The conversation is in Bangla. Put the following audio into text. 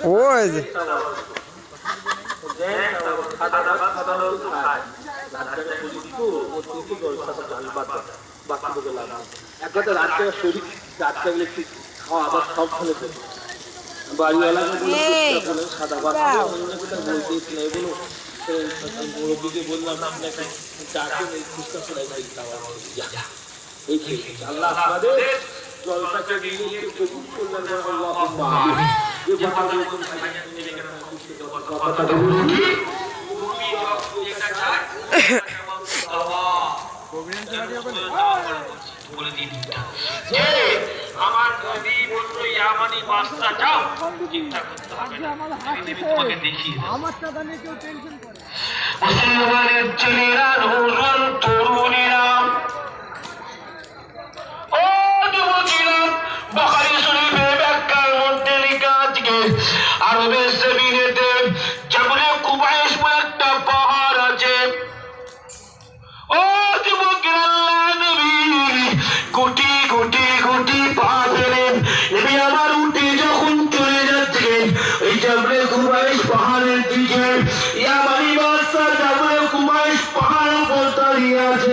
ওই যে বাড়িওয়ালা সাদা মুরব্বীকে বললাম আপনাকে আল্লাহ আমাদের জলটাকে কবুল করলেন আমার নবী বলল ইয়ামানি মাসটা যাও চিন্তা করতে হবে না আমি তোমাকে দেখিয়ে আমার টাকা নিয়ে কেউ টেনশন করে মুসলমানের ছেলেরা নৌজন তরুণীরা ও যুবকেরা বুখারী শরীফের ব্যাখ্যার মধ্যে লেখা আছে আরবের জমিনেতে জাবলে কুবাইশ বলে একটা পাহাড় আছে ও যুবকেরা আল্লাহ নবী কোটি কোটি কোটি পা ফেলেন নবী আমার উঠে যখন চলে যাচ্ছেন এই জাবলে কুবাইশ পাহাড়ের দিকে ইয়ামানি বাদশা জাবলে কুবাইশ পাহাড়ের উপর দাঁড়িয়ে আছে